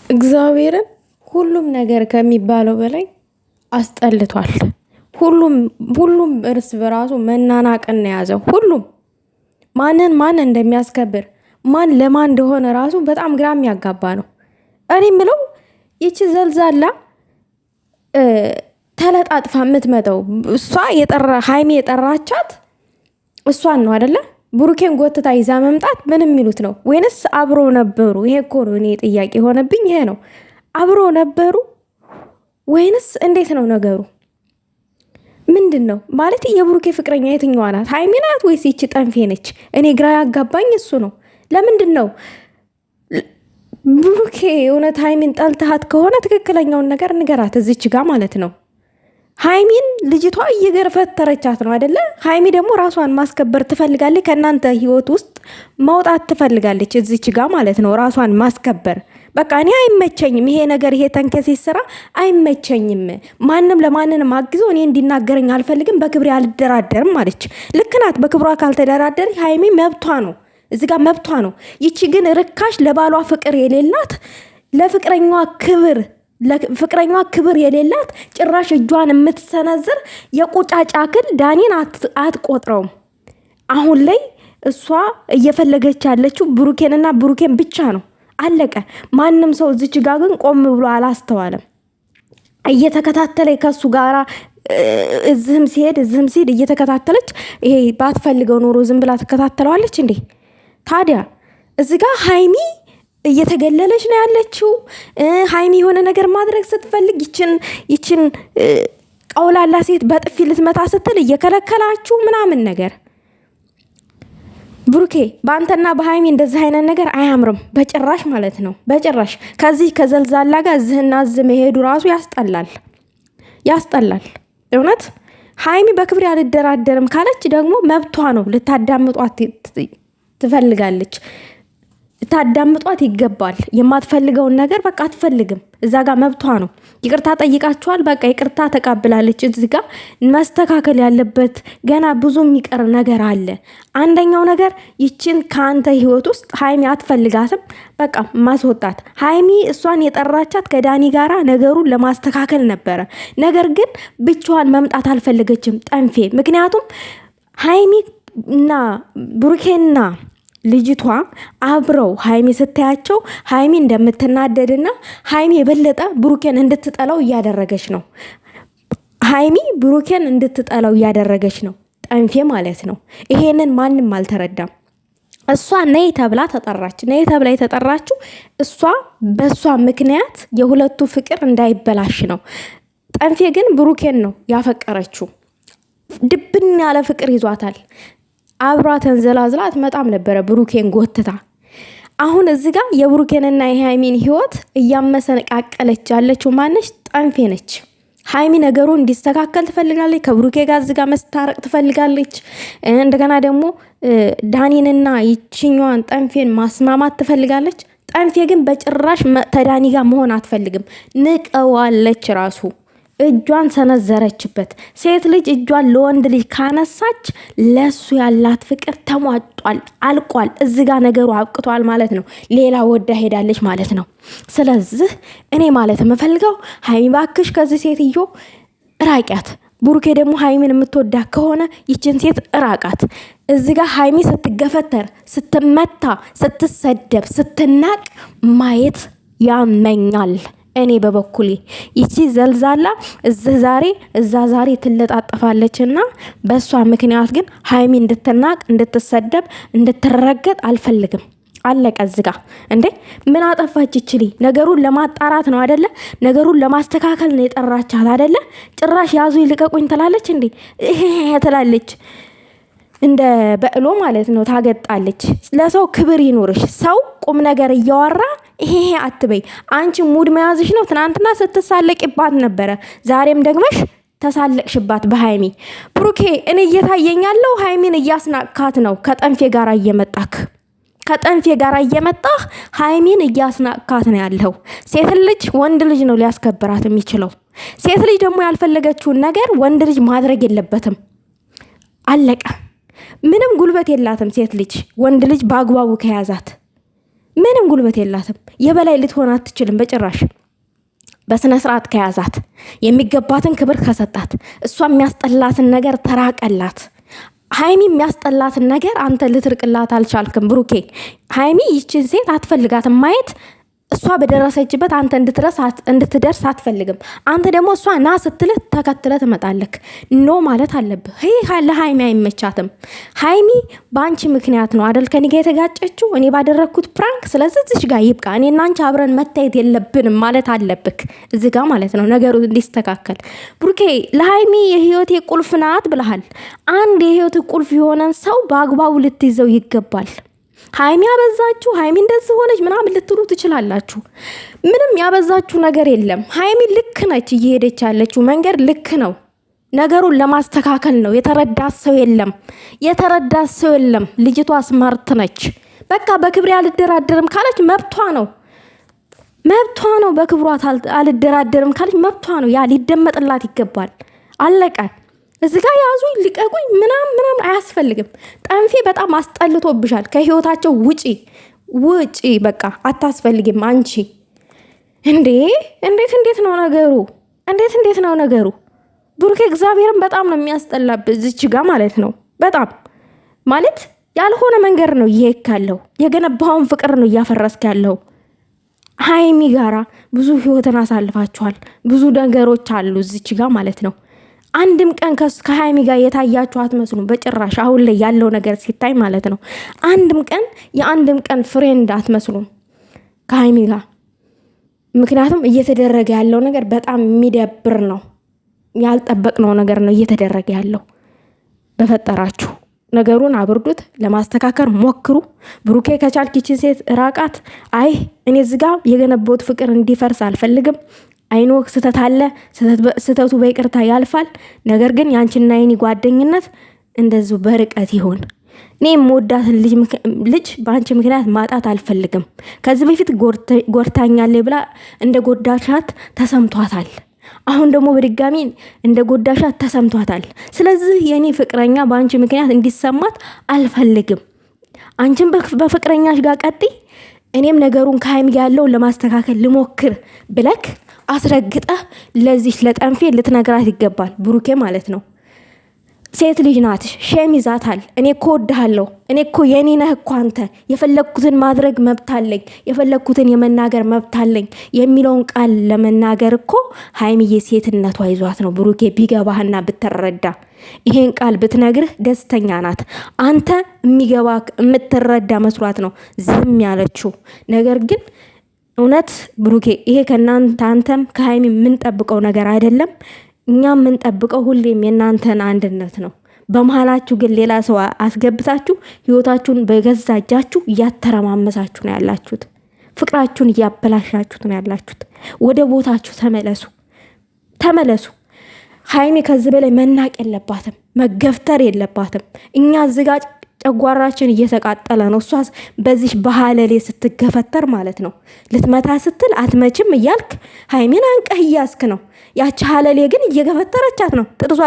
እግዚአብሔርን ሁሉም ነገር ከሚባለው በላይ አስጠልቷል። ሁሉም እርስ በራሱ መናናቅን የያዘው ሁሉም ማን እንደሚያስከብር ማን ለማን እንደሆነ ራሱ በጣም ግራ የሚያጋባ ነው። እኔ ምለው ይቺ ዘልዛላ ተለጣጥፋ የምትመጣው እሷ ሃይሚ የጠራቻት እሷን ነው አይደለ? ብሩኬን ጎትታ ይዛ መምጣት ምንም የሚሉት ነው ወይንስ አብሮ ነበሩ? ይሄ እኮ ነው እኔ ጥያቄ ሆነብኝ። ይሄ ነው አብሮ ነበሩ ወይንስ እንዴት ነው ነገሩ? ምንድን ነው ማለት? የብሩኬ ፍቅረኛ የትኛዋ ናት? ሃይሚ ናት ወይስ ይቺ ጠንፌ ነች? እኔ ግራ ያጋባኝ እሱ ነው። ለምንድን ነው ብሩኬ እውነት ሃይሚን ጠልተሃት ከሆነ ትክክለኛውን ነገር ንገራት እዚች ጋር ማለት ነው። ሃይሚን ልጅቷ እየገረፈተረቻት ነው አይደለ? ሃይሚ ደግሞ ራሷን ማስከበር ትፈልጋለች። ከእናንተ ህይወት ውስጥ መውጣት ትፈልጋለች እዚች ጋር ማለት ነው። ራሷን ማስከበር በቃ እኔ አይመቸኝም ይሄ ነገር፣ ይሄ ተንከሴ ስራ አይመቸኝም። ማንም ለማንንም አግዞ እኔ እንዲናገረኝ አልፈልግም። በክብሬ አልደራደርም ማለች። ልክ ናት። በክብሯ ካልተደራደር ሃይሚ መብቷ ነው፣ እዚህ ጋር መብቷ ነው። ይቺ ግን ርካሽ ለባሏ ፍቅር የሌላት ለፍቅረኛዋ ክብር የሌላት ጭራሽ እጇን የምትሰነዝር የቁጫጫክል ዳኒን አትቆጥረውም። አሁን ላይ እሷ እየፈለገች ያለችው ብሩኬንና ብሩኬን ብቻ ነው። አለቀ። ማንም ሰው እዚች ጋር ግን ቆም ብሎ አላስተዋለም። እየተከታተለ ከሱ ጋራ እዝህም ሲሄድ እየተከታተለች ይሄ ባትፈልገው ኖሮ ዝም ብላ ትከታተለዋለች እንዴ? ታዲያ እዚህ ጋር ሃይሚ እየተገለለች ነው ያለችው። ሃይሚ የሆነ ነገር ማድረግ ስትፈልግ ይችን ቀውላላ ሴት በጥፊ ልትመታ ስትል እየከለከላችሁ ምናምን ነገር። ብሩኬ በአንተና በሃይሚ እንደዚህ አይነት ነገር አያምርም በጭራሽ ማለት ነው። በጭራሽ ከዚህ ከዘልዛላ ጋር እዝህና እዝ መሄዱ ራሱ ያስጠላል። እውነት ሃይሚ በክብር አልደራደርም ካለች ደግሞ መብቷ ነው። ልታዳምጧት ትፈልጋለች፣ ታዳምጧት ይገባል። የማትፈልገውን ነገር በቃ አትፈልግም። እዛ ጋር መብቷ ነው። ይቅርታ ጠይቃችኋል፣ በቃ ይቅርታ ተቀብላለች። እዚህ ጋር መስተካከል ያለበት ገና ብዙ የሚቀር ነገር አለ። አንደኛው ነገር ይችን ከአንተ ህይወት ውስጥ ሃይሚ አትፈልጋትም፣ በቃ ማስወጣት። ሃይሚ እሷን የጠራቻት ከዳኒ ጋራ ነገሩን ለማስተካከል ነበረ። ነገር ግን ብቻዋን መምጣት አልፈለገችም ጠንፌ። ምክንያቱም ሃይሚ እና ብሩኬና ልጅቷ አብረው ሃይሚ ስታያቸው ሃይሚ እንደምትናደድና ሃይሚ የበለጠ ብሩኬን እንድትጠላው እያደረገች ነው። ሃይሚ ብሩኬን እንድትጠላው እያደረገች ነው፣ ጠንፌ ማለት ነው። ይሄንን ማንም አልተረዳም። እሷ ነይ ተብላ ተጠራች። ነይ ተብላ የተጠራችው እሷ በእሷ ምክንያት የሁለቱ ፍቅር እንዳይበላሽ ነው። ጠንፌ ግን ብሩኬን ነው ያፈቀረችው። ድብን ያለ ፍቅር ይዟታል። አብራ ተንዘላዝላ አትመጣም ነበረ ብሩኬን ጎትታ። አሁን እዚህ ጋር የብሩኬንና የሃይሚን ህይወት እያመሰነቃቀለች ያለችው ማነች? ጠንፌ ነች። ሃይሚ ነገሩ እንዲስተካከል ትፈልጋለች። ከብሩኬ ጋር እዚህ ጋር መስታረቅ ትፈልጋለች። እንደገና ደግሞ ዳኒንና ይችኛዋን ጠንፌን ማስማማት ትፈልጋለች። ጠንፌ ግን በጭራሽ ተዳኒ ጋር መሆን አትፈልግም። ንቀዋለች ራሱ እጇን ሰነዘረችበት። ሴት ልጅ እጇን ለወንድ ልጅ ካነሳች ለሱ ያላት ፍቅር ተሟጧል፣ አልቋል። እዚህ ጋር ነገሩ አብቅቷል ማለት ነው። ሌላ ወዳ ሄዳለች ማለት ነው። ስለዚህ እኔ ማለት የምፈልገው ሃይሚ ባክሽ ከዚህ ሴትዮ ራቂያት። ብሩኬ ደግሞ ሃይሚን የምትወዳ ከሆነ ይችን ሴት ራቃት። እዚህ ጋር ሃይሚ ስትገፈተር፣ ስትመታ፣ ስትሰደብ፣ ስትናቅ ማየት ያመኛል። እኔ በበኩሌ ይቺ ዘልዛላ እዚህ ዛሬ እዛ ዛሬ ትለጣጠፋለችና በሷ ምክንያት ግን ሃይሚ እንድትናቅ፣ እንድትሰደብ፣ እንድትረገጥ አልፈልግም። አለቀ። እዚጋ እንዴ ምን አጠፋች ይችሊ? ነገሩን ለማጣራት ነው አይደለ? ነገሩን ለማስተካከል ነው የጠራቻት አይደለ? ጭራሽ ያዙ ይልቀቁኝ ትላለች እንዴ ትላለች። እንደ በእሎ ማለት ነው ታገጣለች። ለሰው ክብር ይኖርሽ። ሰው ቁም ነገር እያወራ ይሄ አትበይ። አንቺ ሙድ መያዝሽ ነው። ትናንትና ስትሳለቅባት ነበረ፣ ዛሬም ደግመሽ ተሳለቅሽባት በሃይሚ። ብሩኬ እኔ እየታየኛለው ሃይሚን እያስናቅካት ነው። ከጠንፌ ጋር እየመጣህ ሃይሚን እያስናቅካት ነው ያለው። ሴት ልጅ ወንድ ልጅ ነው ሊያስከብራት የሚችለው። ሴት ልጅ ደግሞ ያልፈለገችውን ነገር ወንድ ልጅ ማድረግ የለበትም። አለቀ። ምንም ጉልበት የላትም ሴት ልጅ ወንድ ልጅ በአግባቡ ከያዛት። ምንም ጉልበት የላትም። የበላይ ልትሆን አትችልም በጭራሽ። በስነ ስርዓት ከያዛት የሚገባትን ክብር ከሰጣት እሷ የሚያስጠላትን ነገር ተራቀላት። ሀይሚ የሚያስጠላትን ነገር አንተ ልትርቅላት አልቻልክም ብሩኬ። ሀይሚ ይችን ሴት አትፈልጋትም ማየት። እሷ በደረሰችበት አንተ እንድትደርስ አትፈልግም። አንተ ደግሞ እሷ ና ስትልህ ተከትለ ትመጣለክ። ኖ ማለት አለብህ። ይህ ለሀይሚ አይመቻትም። ሀይሚ በአንቺ ምክንያት ነው አደል ከኔ ጋር የተጋጨችው እኔ ባደረግኩት ፕራንክ። ስለዚህ እዚች ጋር ይብቃ። እኔና አንቺ አብረን መታየት የለብንም ማለት አለብክ እዚህ ጋር ማለት ነው፣ ነገሩ እንዲስተካከል። ብሩኬ ለሀይሚ የህይወቴ ቁልፍ ናት ብለሃል። አንድ የህይወት ቁልፍ የሆነን ሰው በአግባቡ ልትይዘው ይገባል። ሀይሚ ያበዛችሁ፣ ሀይሚ እንደዚህ ሆነች ምናምን ልትሉ ትችላላችሁ። ምንም ያበዛችሁ ነገር የለም። ሀይሚ ልክ ነች። እየሄደች ያለችው መንገድ ልክ ነው። ነገሩን ለማስተካከል ነው። የተረዳት ሰው የለም። የተረዳት ሰው የለም። ልጅቷ ስማርት ነች። በቃ በክብሬ አልደራደርም ካለች መብቷ ነው። መብቷ ነው። በክብሯ አልደራደርም ካለች መብቷ ነው። ያ ሊደመጥላት ይገባል። አለቀ። እዚህ ጋር ያዙኝ ልቀቁኝ ምናምን አያስፈልግም። ጠንፌ በጣም አስጠልቶብሻል። ከህይወታቸው ውጪ በቃ አታስፈልግም አንቺ። እንዴት ነው ነገሩ? እንዴት ነው ነገሩ? ብሩኬ እግዚአብሔርን በጣም ነው የሚያስጠላብ እዚች ጋር ማለት ነው። በጣም ማለት ያልሆነ መንገድ ነው እየሄድክ ያለው። የገነባውን ፍቅር ነው እያፈረስክ ያለው። ሀይሚ ጋራ ብዙ ህይወትን አሳልፋችኋል። ብዙ ነገሮች አሉ እዚች ጋር ማለት ነው። አንድም ቀን ከሀይሚ ጋር የታያችሁ አትመስሉም በጭራሽ። አሁን ላይ ያለው ነገር ሲታይ ማለት ነው። የአንድም ቀን ፍሬንድ አትመስሉም ከሀይሚ ጋር። ምክንያቱም እየተደረገ ያለው ነገር በጣም የሚደብር ነው። ያልጠበቅነው ነገር ነው እየተደረገ ያለው። በፈጠራችሁ ነገሩን አብርዱት፣ ለማስተካከል ሞክሩ። ብሩኬ ከቻልክ ይችን ሴት ራቃት። አይ እኔ እዚህ ጋር የገነባሁት ፍቅር እንዲፈርስ አልፈልግም። አይኖ ስተት አለ፣ ስተቱ በይቅርታ ያልፋል። ነገር ግን ያንቺና የኔ ጓደኝነት እንደዚሁ በርቀት ይሆን። እኔ የምወዳትን ልጅ በአንቺ ምክንያት ማጣት አልፈልግም። ከዚህ በፊት ጎርታኛለች ብላ እንደ ጎዳሻት ተሰምቷታል። አሁን ደግሞ በድጋሚ እንደ ጎዳሻት ተሰምቷታል። ስለዚህ የኔ ፍቅረኛ በአንቺ ምክንያት እንዲሰማት አልፈልግም። አንቺን በፍቅረኛሽ ጋር ቀጥይ፣ እኔም ነገሩን ከሀይሚ ያለውን ለማስተካከል ልሞክር ብለክ አስረግጠህ ለዚህ ለጠንፌ ልትነግራት ይገባል። ብሩኬ ማለት ነው። ሴት ልጅ ናት፣ ሼም ይዛታል። እኔ እኮ ወድሃለሁ፣ እኔ እኮ የኔ ነህ እኮ አንተ፣ የፈለግኩትን ማድረግ መብት አለኝ፣ የፈለግኩትን የመናገር መብት አለኝ የሚለውን ቃል ለመናገር እኮ ሀይሚዬ ሴትነቷ ይዟት ነው። ብሩኬ ቢገባህና ብትረዳ ይሄን ቃል ብትነግርህ ደስተኛ ናት። አንተ የሚገባ የምትረዳ መስሏት ነው ዝም ያለችው። ነገር ግን እውነት ብሩኬ ይሄ ከእናንተ አንተም ከሀይሚ የምንጠብቀው ነገር አይደለም። እኛ የምንጠብቀው ሁሌም የእናንተን አንድነት ነው። በመሀላችሁ ግን ሌላ ሰው አስገብታችሁ ህይወታችሁን በገዛ እጃችሁ እያተረማመሳችሁ ነው ያላችሁት። ፍቅራችሁን እያበላሻችሁት ነው ያላችሁት። ወደ ቦታችሁ ተመለሱ። ሀይሚ ከዚህ በላይ መናቅ የለባትም፣ መገፍተር የለባትም። እኛ ዝጋ ጨጓራችን እየተቃጠለ ነው። እሷስ በዚህ በሀለሌ ስትገፈተር ማለት ነው። ልትመታ ስትል አትመችም እያልክ ሀይሚን አንቀህ እያስክ ነው። ያቺ ሀለሌ ግን እየገፈተረቻት ነው። ጥርሷ